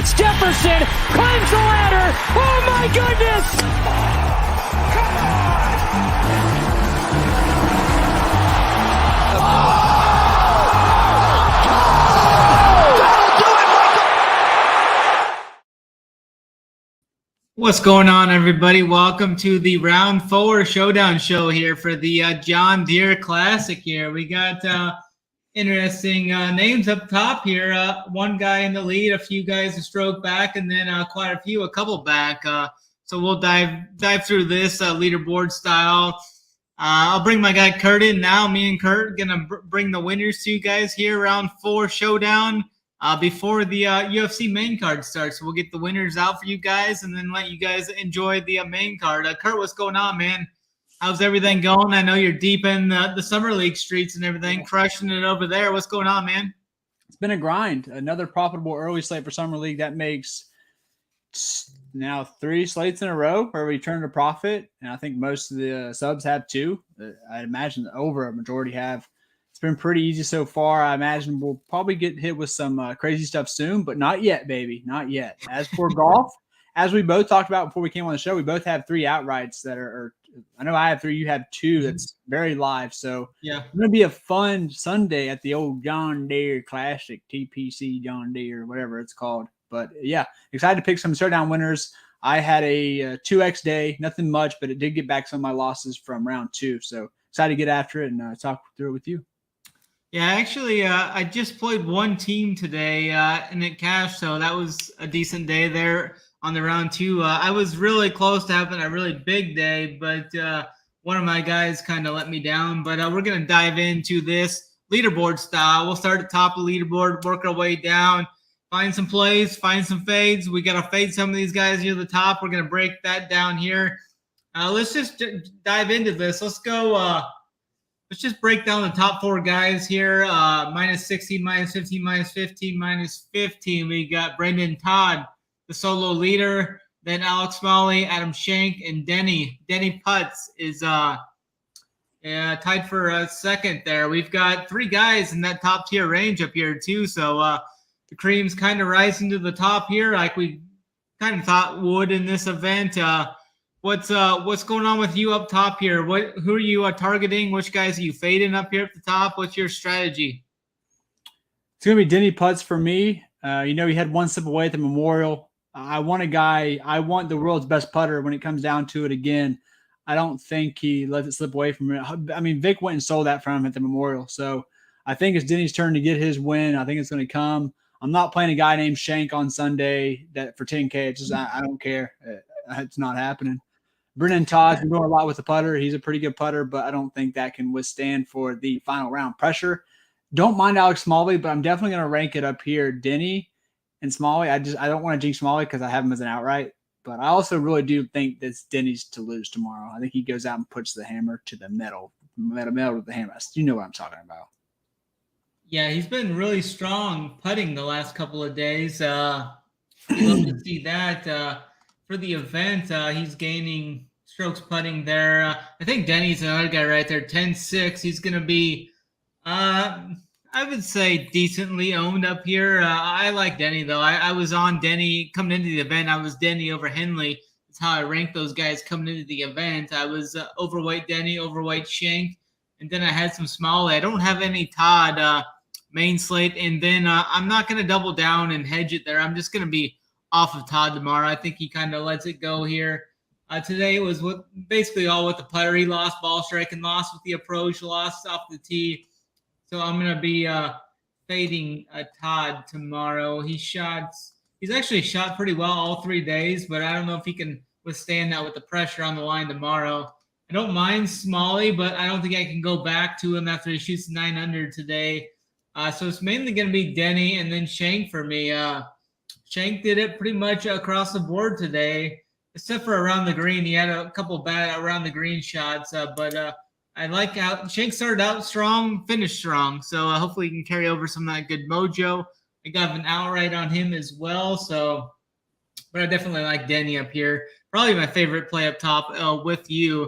It's Jefferson, climbs the ladder. Oh my goodness! Come on! What's going on, everybody? Welcome to the Round 4 Showdown show here for the John Deere Classic here. We got interesting names up top here. One guy in the lead, a few guys a stroke back, and then a couple back. So we'll dive through this leaderboard style. I'll bring my guy Kurt in now. Me and Kurt gonna bring the winners to you guys here. Round 4 Showdown before the UFC main card starts. So we'll get the winners out for you guys and then let you guys enjoy the main card. Kurt, what's going on, man? How's everything going? I know you're deep in the summer league streets and everything, crushing it over there. What's going on, man? It's been a grind. Another profitable early slate for summer league. That makes now 3 slates in a row where we turn a profit. And I think most of the subs have 2. I imagine over a majority have. It's been pretty easy so far. I imagine we'll probably get hit with some crazy stuff soon, but not yet, baby. Not yet. As for golf, as we both talked about before we came on the show, we both have 3 outrights that are I know I have 3, you have 2. That's very live. So yeah, it's going to be a fun Sunday at the old John Deere Classic, TPC John Deere, whatever it's called. But yeah, excited to pick some showdown winners. I had a 2X day, nothing much, but it did get back some of my losses from round 2. So excited to get after it and talk through it with you. Yeah, actually, I just played one team today and it cashed. So that was a decent day there. On the round 2, I was really close to having a really big day, but one of my guys kind of let me down. But we're going to dive into this leaderboard style. We'll start at the top of the leaderboard, work our way down, find some plays, find some fades. We got to fade some of these guys here at the top. We're going to break that down here. Let's just dive into this. Let's go. Let's just break down the top 4 guys here. Minus 16, minus 15, minus 15, minus 15. We got Brendan Todd, the solo leader, then Alex Smalley, Adam Shank, and Denny. Denny Putz is tied for second there. We've got 3 guys in that top tier range up here too. So the cream's kind of rising to the top here, like we kind of thought would in this event. What's going on with you up top here? Who are you targeting? Which guys are you fading up here at the top? What's your strategy? It's going to be Denny Putz for me. He had 1 slip away at the Memorial. I want the world's best putter when it comes down to it again. I don't think he lets it slip away from him. I mean, Vic went and sold that from him at the Memorial. So I think it's Denny's turn to get his win. I think it's going to come. I'm not playing a guy named Shank on Sunday that for 10K. It's just, I don't care. It's not happening. Brendan Todd's been doing a lot with the putter. He's a pretty good putter, but I don't think that can withstand for the final round pressure. Don't mind Alex Smalley, but I'm definitely going to rank it up here. Denny and Smalley, I don't want to jinx Smalley because I have him as an outright, but I also really do think that Denny's to lose tomorrow. I think he goes out and puts the hammer to the metal with the hammer. You know what I'm talking about. Yeah, he's been really strong putting the last couple of days. Love to see that for the event. He's gaining strokes putting there. I think Denny's another guy right there, 10-6. He's going to be I would say decently owned up here. I like Denny, though. I was on Denny coming into the event. I was Denny over Henley. That's how I ranked those guys coming into the event. I was overweight Denny, overweight Shank, and then I had some Smalley. I don't have any Todd main slate, and then I'm not going to double down and hedge it there. I'm just going to be off of Todd tomorrow. I think he kind of lets it go here. Today it was basically all with the putter. He lost ball striking, lost with the approach, lost off the tee. So I'm going to be fading Todd tomorrow. He's actually shot pretty well all 3 days, but I don't know if he can withstand that with the pressure on the line tomorrow. I don't mind Smalley, but I don't think I can go back to him after he shoots 9 under today. So it's mainly going to be Denny and then Shank for me. Shank did it pretty much across the board today, except for around the green. He had a couple bad around the green shots, but I like how Shank started out strong, finished strong. So hopefully he can carry over some of that good mojo. I got an outright on him as well. But I definitely like Denny up here. Probably my favorite play up top with you.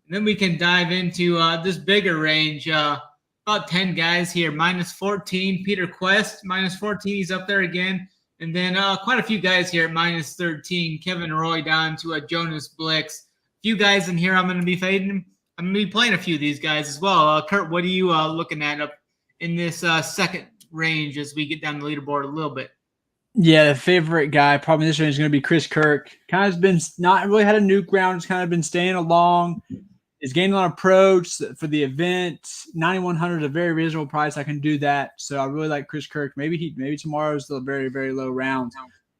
And then we can dive into this bigger range. About 10 guys here. Minus 14, Peter Quest. Minus 14, he's up there again. And then quite a few guys here at minus 13. Kevin Roy down to a Jonas Blix. A few guys in here I'm going to be fading. I'm going to be playing a few of these guys as well. Kurt, what are you looking at up in this second range as we get down the leaderboard a little bit? Yeah, the favorite guy probably in this range is going to be Chris Kirk. Kind of been not really had a nuke round. Just kind of been staying along. Is gaining on approach for the event. 9,100 is a very reasonable price. I can do that. So I really like Chris Kirk. Maybe tomorrow's still a very, very low round.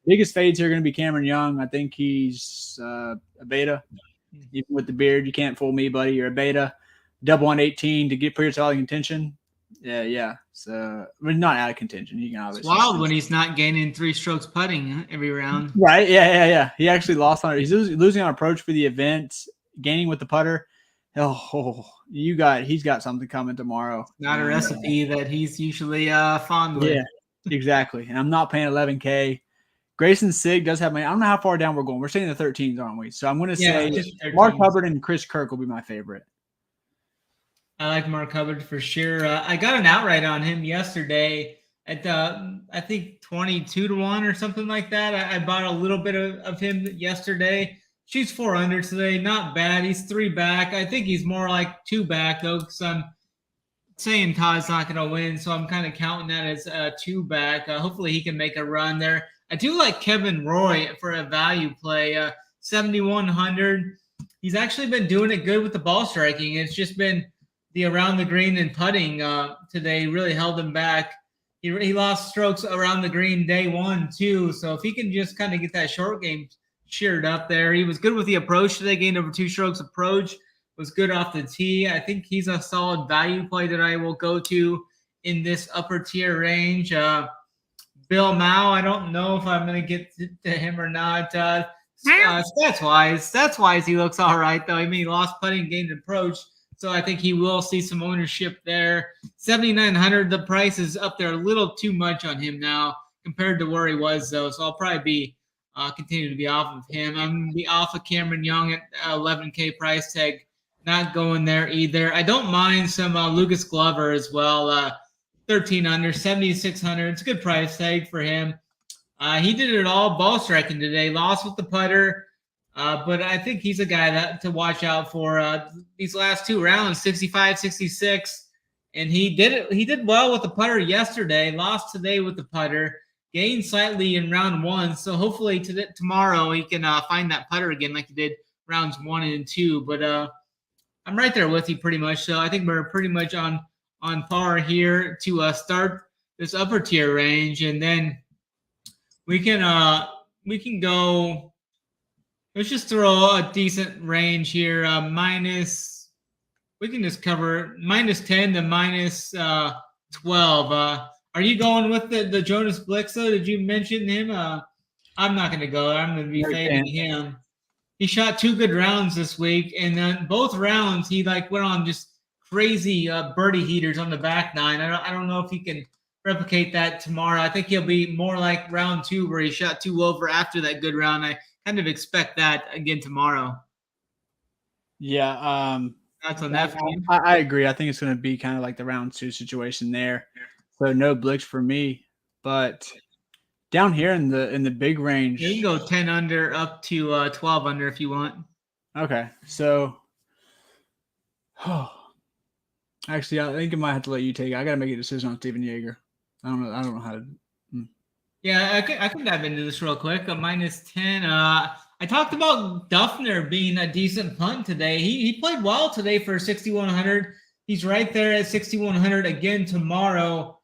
Biggest fades here are going to be Cameron Young. I think he's a beta. Even with the beard, you can't fool me, buddy. You're a beta. Double on 18 to put yourself out of contention. Yeah. So not out of contention. You can obviously. It's wild when he's not gaining 3 strokes putting every round. Right? Yeah. He actually lost on it. He's losing on approach for the event, gaining with the putter. Oh, he's got something coming tomorrow. Not a recipe that he's usually fond with. Yeah, exactly. And I'm not paying $11K. Grayson Sig does have money. I don't know how far down we're going. We're staying in the 13s, aren't we? So I'm going to say Mark Hubbard and Chris Kirk will be my favorite. I like Mark Hubbard for sure. I got an outright on him yesterday at I think 22-1 or something like that. I bought a little bit of him yesterday. Shoots 4 under today. Not bad. He's 3 back. I think he's more like 2 back, though, because I'm saying Todd's not going to win, so I'm kind of counting that as 2 back. Hopefully he can make a run there. I do like Kevin Roy for a value play. 7,100. He's actually been doing it good with the ball striking. It's just been the around the green and putting today really held him back. He lost strokes around the green day 1, too. So if he can just kind of get that short game sheared up there. He was good with the approach today, gained over 2 strokes approach, was good off the tee. I think he's a solid value play that I will go to in this upper tier range. Bill Mao, I don't know if I'm going to get to him or not. Stats-wise, he looks all right, though. I mean, he lost putting, gained approach, so I think he will see some ownership there. 7,900, the price is up there a little too much on him now compared to where he was, though, so I'll probably be continue to be off of him. I'm going to be off of Cameron Young at 11K price tag. Not going there either. I don't mind some Lucas Glover as well. 13 under, 7,600. It's a good price tag for him. He did it all ball striking today. Lost with the putter. But I think he's a guy to watch out for these last 2 rounds, 65, 66. And he did well with the putter yesterday. Lost today with the putter. Gained slightly in round 1, so hopefully tomorrow he can find that putter again like he did rounds 1 and 2. But I'm right there with you pretty much. So I think we're pretty much on par here to start this upper tier range, and then we can go. Let's just throw a decent range here. We can just cover -10 to -12. Are you going with the Jonas Blix, though? Did you mention him? I'm not going to go. I'm going to be fading him. He shot 2 good rounds this week, and then both rounds he went on just crazy birdie heaters on the back 9. I don't know if he can replicate that tomorrow. I think he'll be more like round 2 where he shot 2 over after that good round. I kind of expect that again tomorrow. Yeah. That's on that. I agree. I think it's going to be kind of like the round 2 situation there. So no Blix for me, but down here in the big range, you can go 10 under up to 12 under if you want. Okay, so actually, I think I might have to let you take it. I got to make a decision on Steven Yeager. I don't know how to. Yeah, I can dive into this real quick. A -10. I talked about Duffner being a decent punt today. He played well today for 6,100. He's right there at 6,100 again tomorrow.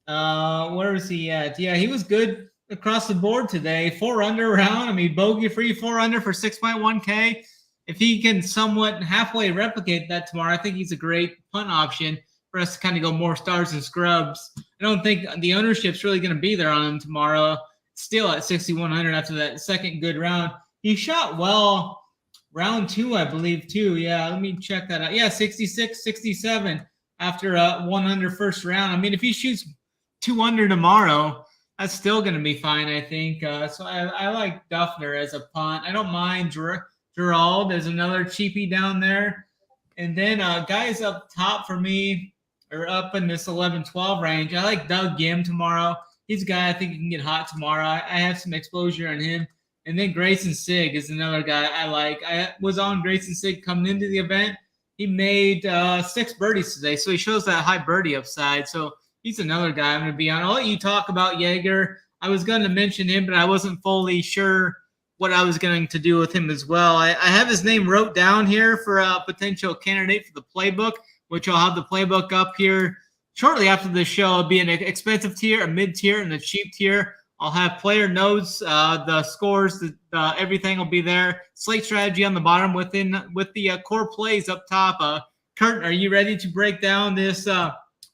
Where is he at? Yeah, he was good across the board today. 4 under round. I mean, bogey free 4 under for 6.1K. If he can somewhat halfway replicate that tomorrow, I think he's a great punt option for us to kind of go more stars and scrubs. I don't think the ownership's really going to be there on him tomorrow. Still at 6,100 after that second good round. He shot well round 2, I believe, too. Yeah, let me check that out. Yeah, 66, 67 after 1 under first round. I mean, if he shoots 2 under tomorrow, that's still going to be fine, I think. So I like Duffner as a punt. I don't mind Gerald as another cheapie down there. And then guys up top for me are up in this 11-12 range. I like Doug Gim tomorrow. He's a guy I think he can get hot tomorrow. I have some exposure on him. And then Grayson Sigg is another guy I like. I was on Grayson Sigg coming into the event. He made 6 birdies today, so he shows that high birdie upside. So he's another guy I'm going to be on. I'll let you talk about Jaeger. I was going to mention him, but I wasn't fully sure what I was going to do with him as well. I have his name wrote down here for a potential candidate for the playbook, which I'll have the playbook up here shortly after the show. It'll be an expensive tier, a mid-tier, and a cheap tier. I'll have player notes, the scores, everything will be there. Slate strategy on the bottom with the core plays up top. Kurt, are you ready to break down this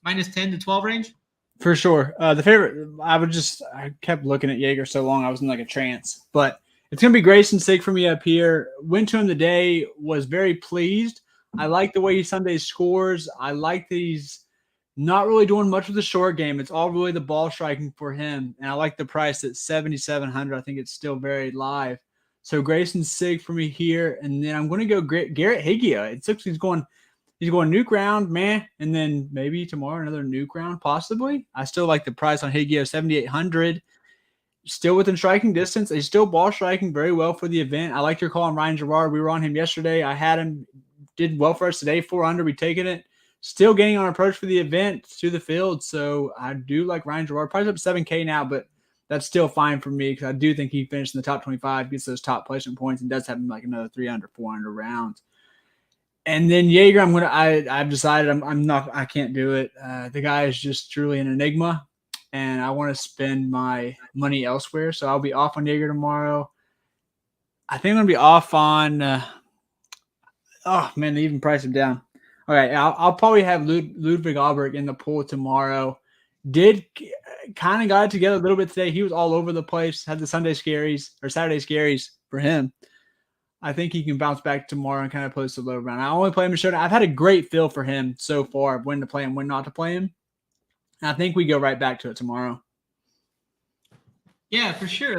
minus 10 to 12 range? For sure. The favorite, I kept looking at Jaeger so long, I was in like a trance. But it's going to be Grayson Sigg for me up here. Went to him today, was very pleased. I like the way he Sundays scores. I like that he's not really doing much with the short game. It's all really the ball striking for him. And I like the price at 7,700. I think it's still very live. So Grayson Sigg for me here. And then I'm going to go Garrett Higgia. It looks he's going nuke round, man. And then maybe tomorrow another nuke round, possibly. I still like the price on Higgia, 7,800. Still within striking distance. He's still ball striking very well for the event. I like your call on Ryan Gerard. We were on him yesterday. I had him, did well for us today, 4 under. We taken it. Still gaining on approach for the event to the field. So I do like Ryan Gerard. Probably up 7K now, but that's still fine for me because I do think he finished in the top 25, gets those top placement points, and does have like another 300, 400 rounds. And then Jaeger, I've decided I can't do it. The guy is just truly an enigma, and I want to spend my money elsewhere. So I'll be off on Jaeger tomorrow. I think I'm going to be off on, oh man, they even priced him down. All right, I'll probably have Ludwig Ahlberg in the pool tomorrow. Did kind of got it together a little bit today. He was all over the place, had the Saturday scaries for him. I think he can bounce back tomorrow and kind of post a low round. I only play him in Showdown. I've had a great feel for him so far of when to play him, when not to play him. And I think we go right back to it tomorrow. Yeah, for sure.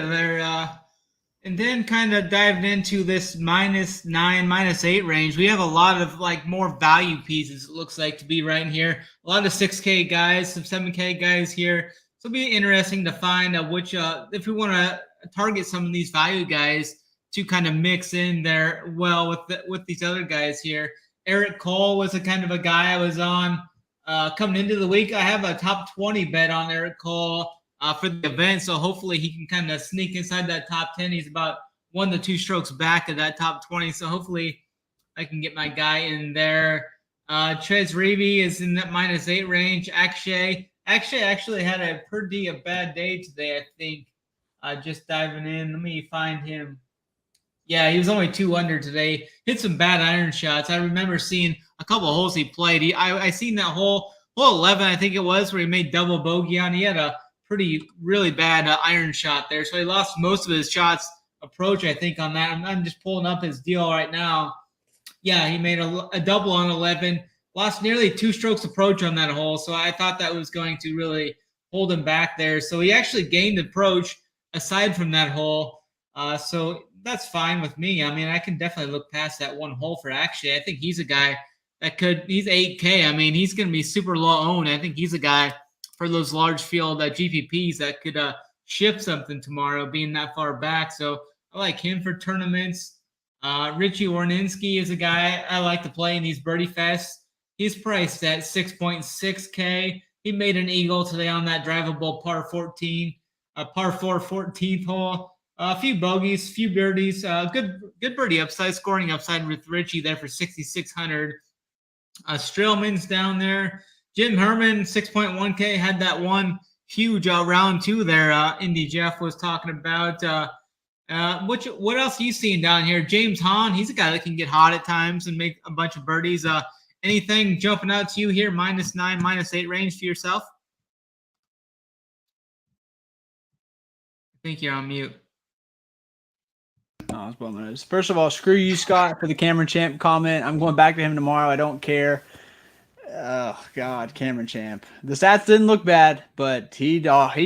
And then kind of diving into this -9, -8 range, we have a lot of like more value pieces, it looks like, to be right in here. A lot of 6K guys, some 7K guys here. So it'll be interesting to find which, if we want to target some of these value guys to kind of mix in there well with these other guys here. Eric Cole was a kind of a guy I was on coming into the week. I have a top 20 bet on Eric Cole for the event, so hopefully he can kind of sneak inside that top 10. He's about 1 to 2 strokes back of that top 20, so hopefully I can get my guy in there. Trez Reavie is in that -8 range. Akshay actually had a pretty bad day today, I think. Just diving in. Let me find him. Yeah, he was only 2 under today. Hit some bad iron shots. I remember seeing a couple of holes he played. I seen that hole 11, I think it was, where he made double bogey on. He had a really bad iron shot there. So he lost most of his shots approach, I think, on that. I'm just pulling up his deal right now. Yeah, he made a double on 11. Lost nearly 2 strokes approach on that hole. So I thought that was going to really hold him back there. So he actually gained approach aside from that hole. So that's fine with me. I mean, I can definitely look past that one hole for Akshay. I think he's a guy that he's 8K. I mean, he's going to be super low owned. I think he's a guy for those large field GPPs that could shift something tomorrow being that far back. So I like him for tournaments. Richie Warninski is a guy I like to play in these birdie fests. He's priced at 6.6K. He made an eagle today on that drivable par 14, par 4 14th hole. A few bogeys, few birdies, good birdie upside, scoring upside with Richie there for 6,600. Strillman's down there. Jim Herman, 6.1K, had that one huge round 2 there. Indy Jeff was talking about. What else are you seeing down here? James Hahn, he's a guy that can get hot at times and make a bunch of birdies. Anything jumping out to you here, -9, -8 range for yourself? I think you're on mute. Oh, it's first of all, screw you, Scott, for the Cameron Champ comment. I'm going back to him tomorrow. I don't care. Oh, God, Cameron Champ. The stats didn't look bad, but he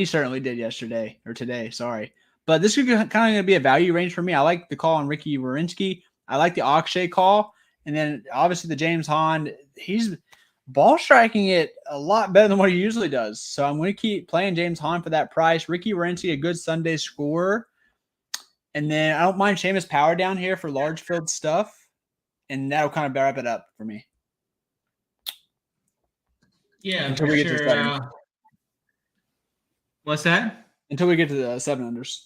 certainly did yesterday or today. Sorry. But this is kind of going to be a value range for me. I like the call on Ricky Warinsky. I like the Akshay call. And then, obviously, the James Hahn. ball striking it a lot better than what he usually does. So I'm going to keep playing James Hahn for that price. Ricky Renzi, a good Sunday scorer. And then I don't mind Seamus Power down here for large field stuff. And that'll kind of wrap it up for me. Yeah, until for we get to sure. 7. What's that? Until we get to the 7 unders.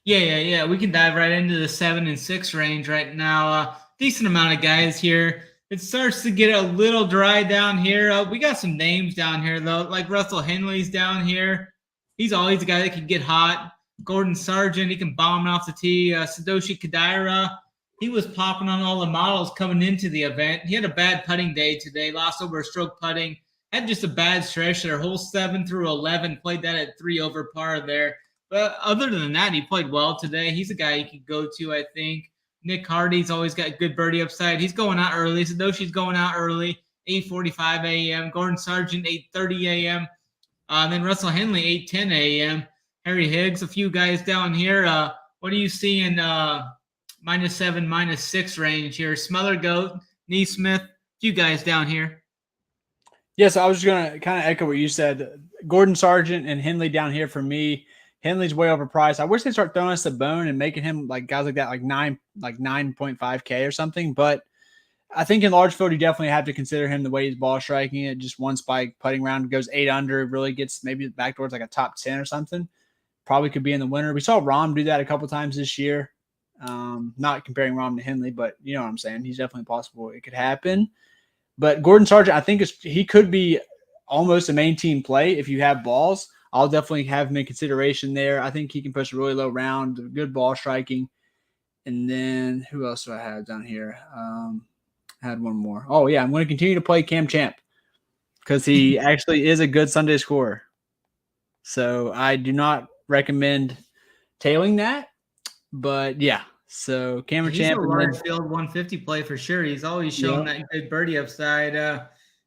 Yeah. We can dive right into the 7 and 6 range right now. Decent amount of guys here. It starts to get a little dry down here. We got some names down here, though, like Russell Henley's down here. He's always a guy that can get hot. Gordon Sargent, he can bomb it off the tee. Satoshi Kodaira, he was popping on all the models coming into the event. He had a bad putting day today, lost over a stroke putting. Had just a bad stretch there. Hole 7 through 11, played that at 3 over par there. But other than that, he played well today. He's a guy you could go to, I think. Nick Hardy's always got good birdie upside. He's going out early. Sadoshi's going out early, 8:45 a.m. Gordon Sargent, 8:30 a.m. Then Russell Henley, 8:10 a.m. Harry Higgs, a few guys down here. What do you see in -7, -6 range here? Smothergoat, Neesmith, a few guys down here. Yes, I was just going to kind of echo what you said. Gordon Sargent and Henley down here for me. Henley's way overpriced. I wish they'd start throwing us the bone and making him like guys like that, like 9.5K or something. But I think in large field, you definitely have to consider him the way he's ball striking it. Just one spike putting round goes 8 under, really gets maybe back towards like a top 10 or something. Probably could be in the winner. We saw Rahm do that a couple times this year. Not comparing Rahm to Henley, but you know what I'm saying. He's definitely possible. It could happen. But Gordon Sargent, I think he could be almost a main team play if you have balls. I'll definitely have him in consideration there. I think he can push a really low round, good ball striking. And then who else do I have down here? I had one more. Oh, yeah, I'm going to continue to play Cam Champ because he actually is a good Sunday scorer. So I do not recommend tailing that. But, yeah, so Cam He's Champ. a large field 150 play for sure. He's always shown that good birdie upside.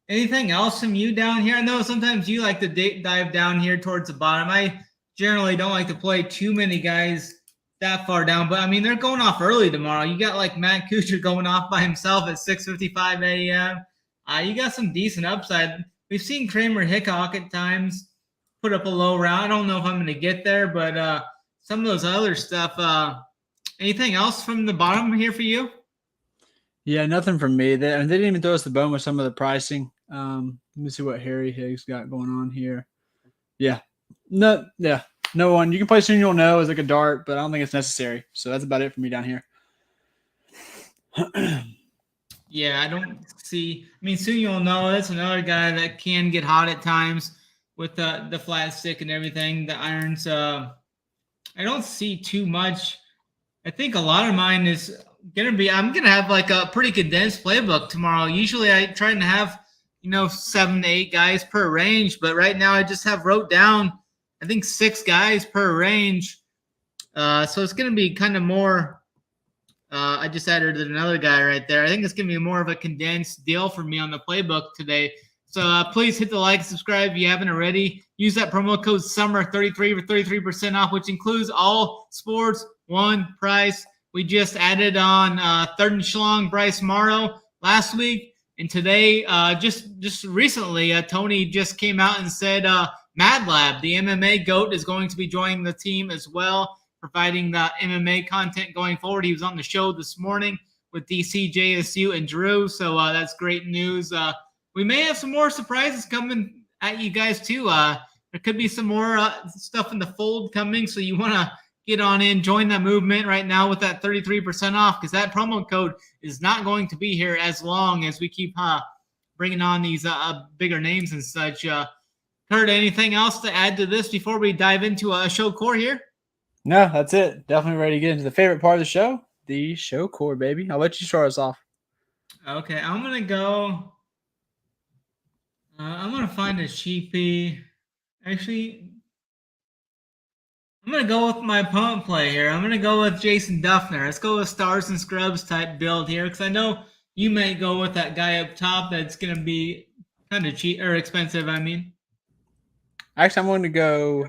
Anything else from you down here? I know sometimes you like to dive down here towards the bottom. I generally don't like to play too many guys that far down, but I mean, they're going off early tomorrow. You got like Matt Kuchar going off by himself at 6:55 a.m. You got some decent upside. We've seen Kramer Hickok at times put up a low round. I don't know if I'm going to get there, but some of those other stuff. Anything else from the bottom here for you? Yeah, nothing from me. They didn't even throw us the bone with some of the pricing. Let me see what Harry Higgs got going on here. No one. You can play Soon You'll Know as like a dart, but I don't think it's necessary. So that's about it for me down here. Yeah, I don't see. I mean, Soon You'll Know. That's another guy that can get hot at times with the flat stick and everything. The irons. I don't see too much. I think a lot of mine is gonna be. I'm gonna have like a pretty condensed playbook tomorrow. Usually, I try to have 7 to 8 guys per range, but right now I just have wrote down I think 6 guys per range. So it's gonna be kind of more. I just added another guy right there. I think it's gonna be more of a condensed deal for me on the playbook today. So please hit the like, subscribe if you haven't already. Use that promo code SUMMER33 for 33% off, which includes all sports, one price. We just added on Third and Schlong, Bryce Morrow last week. And today, just recently, Tony just came out and said Mad Lab, the MMA GOAT, is going to be joining the team as well, providing the MMA content going forward. He was on the show this morning with DC, JSU, and Drew. So that's great news. We may have some more surprises coming at you guys, too. There could be some more stuff in the fold coming. So you want to get on in, join that movement right now with that 33% off, because that promo code is not going to be here as long as we keep bringing on these bigger names and such. Kurt, anything else to add to this before we dive into a show core here? No, that's it. Definitely ready to get into the favorite part of the show, the show core, baby. I'll let you start us off. Okay, I'm going to go. I'm going to find a cheapie. Actually, I'm going to go with my opponent play here. I'm going to go with Jason Duffner. Let's go with Stars and Scrubs type build here, because I know you may go with that guy up top that's going to be kind of cheap or expensive, I mean. Actually, I'm going to go.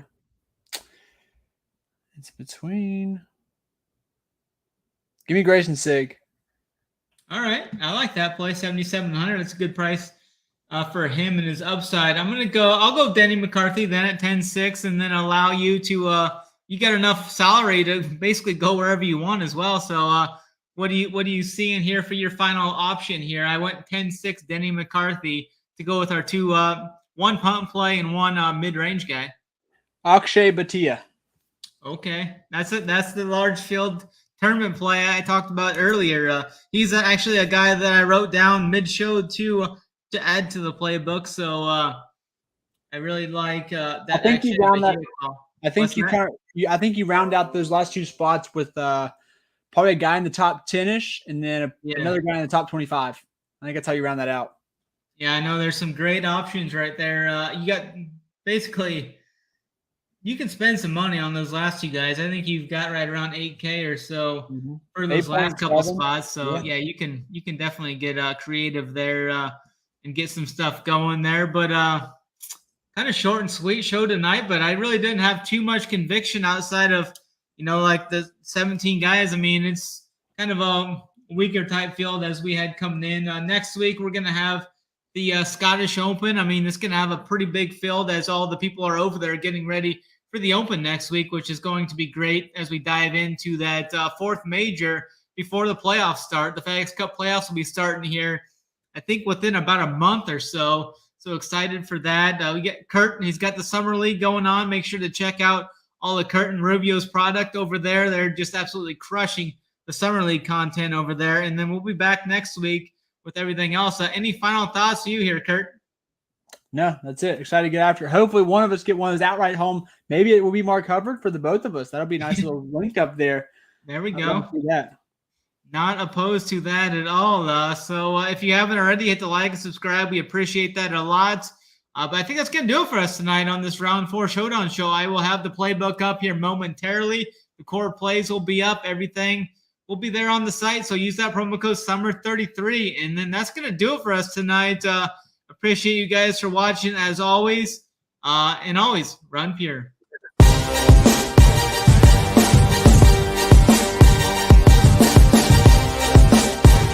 It's between. Give me Grayson Sig. All right. I like that play, 7,700. That's a good price. for him and his upside. I'll go Denny McCarthy then at 10-6, and then allow you to you got enough salary to basically go wherever you want as well. So what do you see in here for your final option here? I went 10-6 Denny McCarthy to go with our two one punt play and one mid-range guy. Akshay Bhatia. Okay, that's it. That's the large field tournament play I talked about earlier. He's actually a guy that I wrote down mid-show to add to the playbook. So I really like that. I think you round that. I think you round out those last two spots with probably a guy in the top 10-ish and then another guy in the top 25. I think that's how you round that out. Yeah, I know there's some great options right there. You got basically. You can spend some money on those last two guys. I think you've got right around 8K or so for those last couple spots. So yeah, you can definitely get creative there and get some stuff going there. But kind of short and sweet show tonight. But I really didn't have too much conviction outside of like the 17 guys. I mean, it's kind of a weaker type field as we had coming in. Next week we're gonna have the Scottish Open. I mean, it's gonna have a pretty big field as all the people are over there getting ready for the Open next week, which is going to be great as we dive into that fourth major before the playoffs start. The FedEx Cup playoffs will be starting here, I think, within about a month or so. So excited for that. We get Kurt, he's got the Summer League going on. Make sure to check out all the Kurt and Rubio's product over there. They're just absolutely crushing the Summer League content over there. And then we'll be back next week with everything else. Any final thoughts to you here, Kurt? No, that's it. Excited to get after it. Hopefully one of us get one of those outright home. Maybe it will be Mark Hubbard for the both of us. That'll be a nice little link up there. There we go. Not opposed to that at all. So if you haven't already, hit the like and subscribe. We appreciate that a lot. But I think that's going to do it for us tonight on this Round 4 Showdown show. I will have the playbook up here momentarily. The core plays will be up. Everything will be there on the site. So use that promo code SUMMER33. And then that's going to do it for us tonight. Appreciate you guys for watching as always. And always run pure.